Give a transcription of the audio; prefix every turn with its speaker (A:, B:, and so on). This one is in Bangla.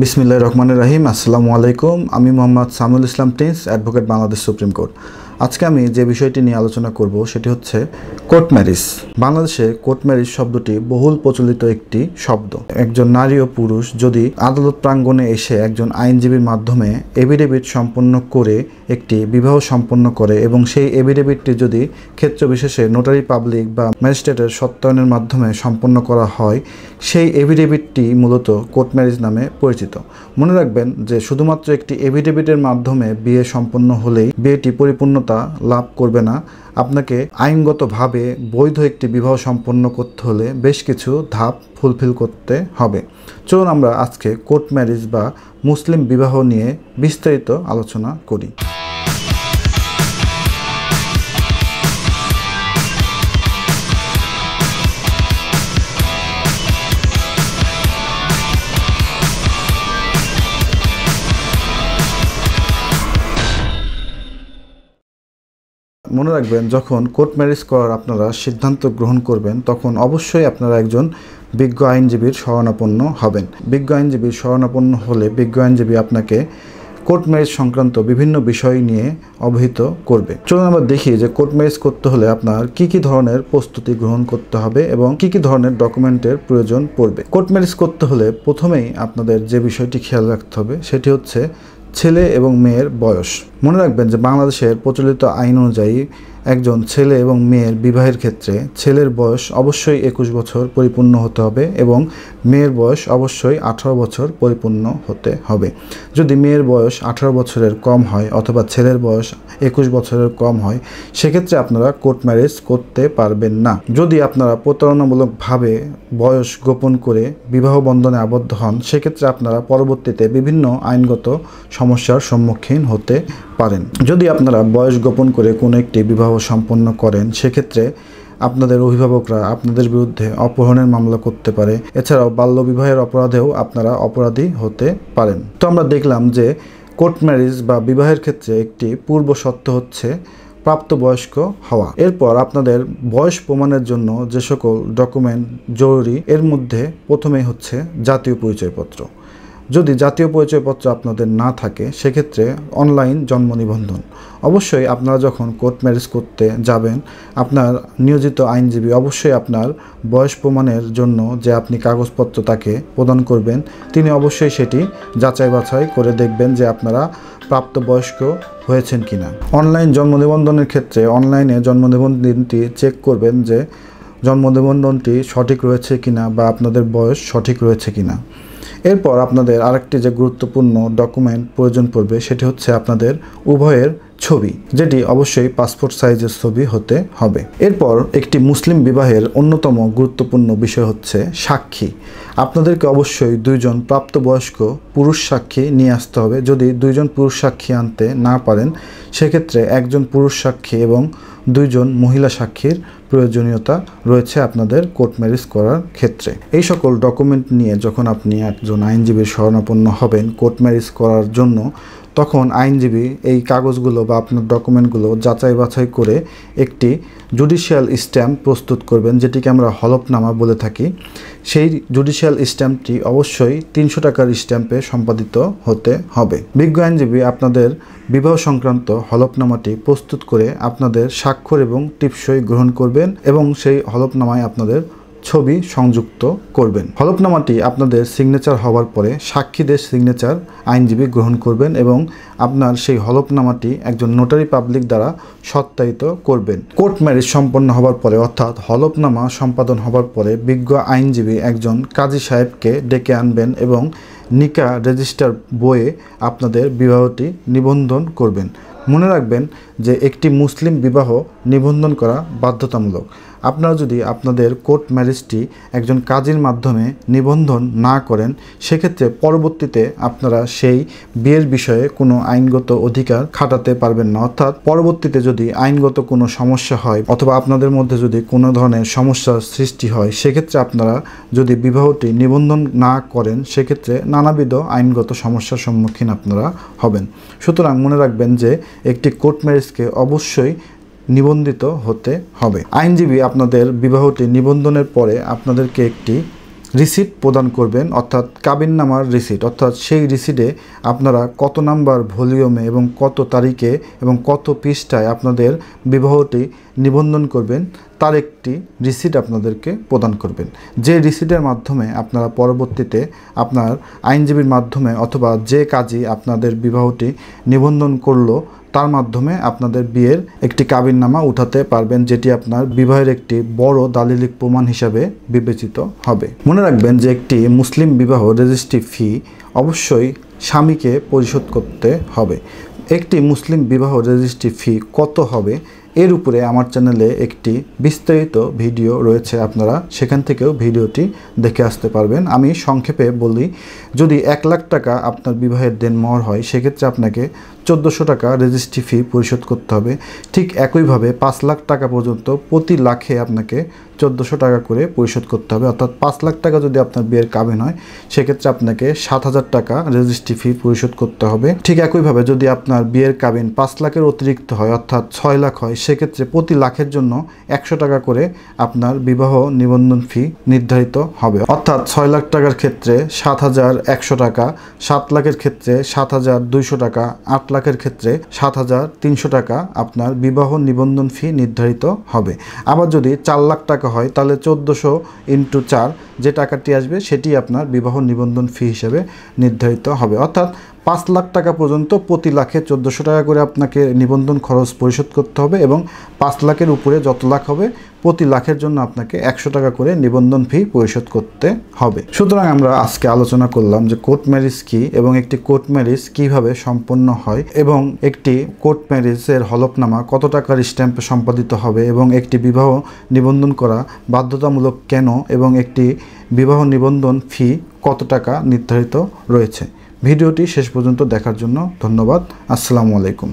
A: বিসমিল্লাহির রহমানির রহিম। আসসালামু আলাইকুম। আমি Mohammad Samiul Islam Prince, advocate, Bangladesh supreme court. আজকে আমি যে বিষয়টি নিয়ে আলোচনা করব সেটি হচ্ছে কোর্ট ম্যারেজ। বাংলাদেশে কোর্ট ম্যারেজ শব্দটি বহুল প্রচলিত একটি শব্দ। একজন নারী ও পুরুষ যদি আদালত প্রাঙ্গণে এসে একজন আইনজীবীর মাধ্যমে এফিডেভিট সম্পন্ন করে একটি বিবাহ সম্পন্ন করে এবং সেই এফিডেভিটটি যদি ক্ষেত্র বিশেষে নোটারি পাবলিক বা ম্যাজিস্ট্রেটের সত্যায়নের মাধ্যমে সম্পন্ন করা হয়, সেই এফিডেভিটটি মূলত কোর্ট ম্যারেজ নামে পরিচিত। মনে রাখবেন যে শুধুমাত্র একটি এফিডেভিটের মাধ্যমে বিয়ে সম্পন্ন হলেই বিয়েটি পরিপূর্ণতা লাভ করবে না। আপনাকে আইনগতভাবে বৈধ একটি বিবাহ সম্পন্ন করতে হলে বেশ কিছু ধাপ ফুলফিল করতে হবে। চলুন আমরা আজকে কোর্ট ম্যারেজ বা মুসলিম বিবাহ নিয়ে বিস্তারিত আলোচনা করি। মনে রাখবেন, যখন কোর্ট ম্যারেজ করার আপনারা সিদ্ধান্ত গ্রহণ করবেন তখন অবশ্যই আপনারা একজন বিজ্ঞ আইনজীবীর শরণাপন্ন হবেন। বিজ্ঞ আইনজীবীর শরণাপন্ন হলে বিজ্ঞ আইনজীবী আপনাকে কোর্ট ম্যারেজ সংক্রান্ত বিভিন্ন বিষয় নিয়ে অবহিত করবে। চলুন আমরা দেখি যে কোর্ট ম্যারেজ করতে হলে আপনার কি কি ধরনের প্রস্তুতি গ্রহণ করতে হবে এবং কি কি ধরনের ডকুমেন্টের প্রয়োজন পড়বে। কোর্ট ম্যারেজ করতে হলে প্রথমেই আপনাদের যে বিষয়টি খেয়াল রাখতে হবে সেটি হচ্ছে ছেলে এবং মেয়ের বয়স। মনে রাখবেন যে বাংলাদেশের প্রচলিত আইন অনুযায়ী একজন ছেলে এবং মেয়ের বিবাহের ক্ষেত্রে ছেলের বয়স অবশ্যই 21 বছর পরিপূর্ণ হতে হবে এবং মেয়ের বয়স অবশ্যই 18 বছর পরিপূর্ণ হতে হবে। যদি মেয়ের বয়স 18 বছরের কম হয় অথবা ছেলের বয়স 21 বছরের কম হয়, সেক্ষেত্রে আপনারা কোর্ট ম্যারেজ করতে পারবেন না। যদি আপনারা প্রতারণামূলকভাবে বয়স গোপন করে বিবাহ বন্ধনে আবদ্ধ হন, সেক্ষেত্রে আপনারা পরবর্তীতে বিভিন্ন আইনগত সমস্যার সম্মুখীন হতে পারেন। যদি আপনারা বয়স গোপন করে কোনো একটি বিবাহ সম্পন্ন করেন, সেক্ষেত্রে আপনাদের অভিভাবকরা আপনাদের বিরুদ্ধে অপহরণের মামলা করতে পারে। এছাড়াও বাল্যবিবাহের অপরাধেও আপনারা অপরাধী হতে পারেন। তো আমরা দেখলাম যে কোর্ট ম্যারেজ বা বিবাহের ক্ষেত্রে একটি পূর্ব শর্ত হচ্ছে প্রাপ্তবয়স্ক হওয়া। এরপর আপনাদের বয়স প্রমাণের জন্য যে সকল ডকুমেন্ট জরুরি, এর মধ্যে প্রথমেই হচ্ছে জাতীয় পরিচয়পত্র। যদি জাতীয় পরিচয়পত্র আপনাদের না থাকে, সেক্ষেত্রে অনলাইন জন্ম নিবন্ধন। অবশ্যই আপনারা যখন কোর্ট ম্যারেজ করতে যাবেন, আপনার নিয়োজিত আইনজীবী অবশ্যই আপনার বয়স প্রমাণের জন্য যে আপনি কাগজপত্র তাকে প্রদান করবেন, তিনি অবশ্যই সেটি যাচাই বাছাই করে দেখবেন যে আপনারা প্রাপ্তবয়স্ক হয়েছেন কিনা। অনলাইন জন্ম নিবন্ধনের ক্ষেত্রে অনলাইনে জন্ম নিবন্ধনটি চেক করবেন যে জন্ম নিবন্ধনটি সঠিক রয়েছে কিনা বা আপনাদের বয়স সঠিক রয়েছে কিনা। এরপর আপনাদের আরেকটি যে গুরুত্বপূর্ণ ডকুমেন্ট প্রয়োজন পড়বে সেটি হচ্ছে আপনাদের উভয়ের ছবি, যেটি অবশ্যই পাসপোর্ট সাইজের ছবি হতে হবে। এরপর একটি মুসলিম বিবাহের অন্যতম গুরুত্বপূর্ণ বিষয় হচ্ছে সাক্ষী। আপনাদেরকে অবশ্যই 2 জন প্রাপ্তবয়স্ক পুরুষ সাক্ষী নিয়ে আসতে হবে। যদি 2 জন পুরুষ সাক্ষী আনতে না পারেন, সেক্ষেত্রে একজন পুরুষ সাক্ষী এবং 2 জন মহিলা সাক্ষীর প্রয়োজনীয়তা রয়েছে আপনাদের কোর্ট ম্যারেজ করার ক্ষেত্রে। এই সকল ডকুমেন্ট নিয়ে যখন আপনি একজন আইনজীবীর শরণাপন্ন হবেন কোর্ট ম্যারেজ করার জন্য, তখন আইনজীবী এই কাগজগুলো বা আপনার ডকুমেন্টগুলো যাচাই বাছাই করে একটি জুডিশিয়াল স্ট্যাম্প প্রস্তুত করবেন, যেটিকে আমরা হলফনামা বলে থাকি। সেই জুডিশিয়াল স্ট্যাম্পটি অবশ্যই 300 টাকার স্ট্যাম্পে সম্পাদিত হতে হবে। বিজ্ঞ আইনজীবী আপনাদের বিবাহ সংক্রান্ত হলফনামাটি প্রস্তুত করে আপনাদের স্বাক্ষর এবং টিপসই গ্রহণ করবেন এবং সেই হলফনামায় আপনাদের ছবি সংযুক্ত করবেন। হলফনামাটি আপনাদের সিগনেচার হওয়ার পরে সাক্ষীদের সিগনেচার আইনজীবী গ্রহণ করবেন এবং আপনার সেই হলফনামাটি একজন নোটারি পাবলিক দ্বারা সত্যায়িত করবেন। কোর্ট ম্যারেজ সম্পন্ন হওয়ার পরে অর্থাৎ হলফনামা সম্পাদন হওয়ার পরে বিজ্ঞ আইনজীবী একজন কাজী সাহেবকে ডেকে আনবেন এবং নিকা রেজিস্টার বইয়ে আপনাদের বিবাহটি নিবন্ধন করবেন। মনে রাখবেন যে একটি মুসলিম বিবাহ নিবন্ধন করা বাধ্যতামূলক। আপনারা যদি আপনাদের কোর্ট ম্যারেজটি একজন কাজীর মাধ্যমে নিবন্ধন না করেন, সেক্ষেত্রে পরবর্তীতে আপনারা সেই বিয়ের বিষয়ে কোনো আইনগত অধিকার খাটাতে পারবেন না। অর্থাৎ পরবর্তীতে যদি আইনগত কোনো সমস্যা হয় অথবা আপনাদের মধ্যে যদি কোনো ধরনের সমস্যার সৃষ্টি হয়, সেক্ষেত্রে আপনারা যদি বিবাহটি নিবন্ধন না করেন, সেক্ষেত্রে নানাবিধ আইনগত সমস্যার সম্মুখীন আপনারা হবেন। সুতরাং মনে রাখবেন যে একটি কোর্ট ম্যারেজকে অবশ্যই নিবন্ধিত হতে হবে। আইনজীবী আপনাদের বিবাহটি নিবন্ধনের পরে আপনাদেরকে একটি রিসিট প্রদান করবেন, অর্থাৎ কাবিননামার রিসিট, অর্থাৎ সেই রিসিটে আপনারা কত নাম্বার ভলিউমে এবং কত তারিখে এবং কত পৃষ্ঠায় আপনাদের বিবাহটি নিবন্ধন করবেন তার একটি রিসিট আপনাদেরকে প্রদান করবেন। যে রিসিটের মাধ্যমে আপনারা পরবর্তীতে আপনার আইনজীবীর মাধ্যমে অথবা যে কাজী আপনাদের বিবাহটি নিবন্ধন করলো তার মাধ্যমে আপনাদের বিয়ের একটি কাবিননামা উঠাতে পারবেন, যেটি আপনার বিবাহের একটি বড় দালিলিক প্রমাণ হিসাবে বিবেচিত হবে। মনে রাখবেন যে একটি মুসলিম বিবাহ রেজিস্ট্রি ফি অবশ্যই স্বামীকে পরিশোধ করতে হবে। একটি মুসলিম বিবাহ রেজিস্ট্রি ফি কত হবে এর উপরে আমার চ্যানেলে একটি বিস্তারিত ভিডিও রয়েছে, আপনারা সেখান থেকেও ভিডিওটি দেখে আসতে পারবেন। আমি সংক্ষেপে বলি, যদি 1 লাখ টাকা আপনার বিবাহের দেনমোহর হয় সেক্ষেত্রে আপনাকে 1400 টাকা রেজিস্ট্রি ফি পরিশোধ করতে হবে। ঠিক একইভাবে 5 লাখ টাকা পর্যন্ত প্রতি লাখে আপনাকে 1400 টাকা করে পরিশোধ করতে হবে। অর্থাৎ 5 লাখ টাকা যদি আপনার বিয়ের কাবিন হয় সেক্ষেত্রে আপনাকে 7000 টাকা রেজিস্ট্রি ফি পরিশোধ করতে হবে। ঠিক একইভাবে যদি আপনার বিয়ের কাবিন 5 লাখের অতিরিক্ত হয় অর্থাৎ 6 লাখ হয় সেক্ষেত্রে প্রতি লাখের জন্য 100 টাকা করে আপনার বিবাহ নিবন্ধন ফি নির্ধারিত হবে। অর্থাৎ 6 লাখ টাকার ক্ষেত্রে 7100 টাকা, 7 লাখের ক্ষেত্রে 7200 টাকা, 8 লাখের ক্ষেত্রে 7300 টাকা আপনার বিবাহ নিবন্ধন ফি নির্ধারিত হবে। আবার যদি 4 লাখ টাকা হয় তাহলে 1400 × 4 যে টাকাটি আসবে সেটি আপনার বিবাহ নিবন্ধন ফি হিসেবে নির্ধারিত হবে। অর্থাৎ 5 লাখ টাকা পর্যন্ত প্রতি লাখে 1400 টাকা করে আপনাকে নিবন্ধন খরচ পরিশোধ করতে হবে এবং 5 লাখের উপরে যত লাখ হবে প্রতি লাখের জন্য আপনাকে 100 টাকা করে নিবন্ধন ফি পরিশোধ করতে হবে। সুতরাং আমরা আজকে আলোচনা করলাম যে কোর্ট ম্যারেজ কি এবং একটি কোর্ট ম্যারেজ কিভাবে সম্পন্ন হয় এবং একটি কোর্ট ম্যারেজের হলফনামা কত টাকার স্ট্যাম্পে সম্পাদিত হবে এবং একটি বিবাহ নিবন্ধন করা বাধ্যতামূলক কেন এবং একটি বিবাহ নিবন্ধন ফি কত টাকা নির্ধারিত রয়েছে। ভিডিওটি শেষ পর্যন্ত দেখার জন্য ধন্যবাদ। আসসালামু আলাইকুম।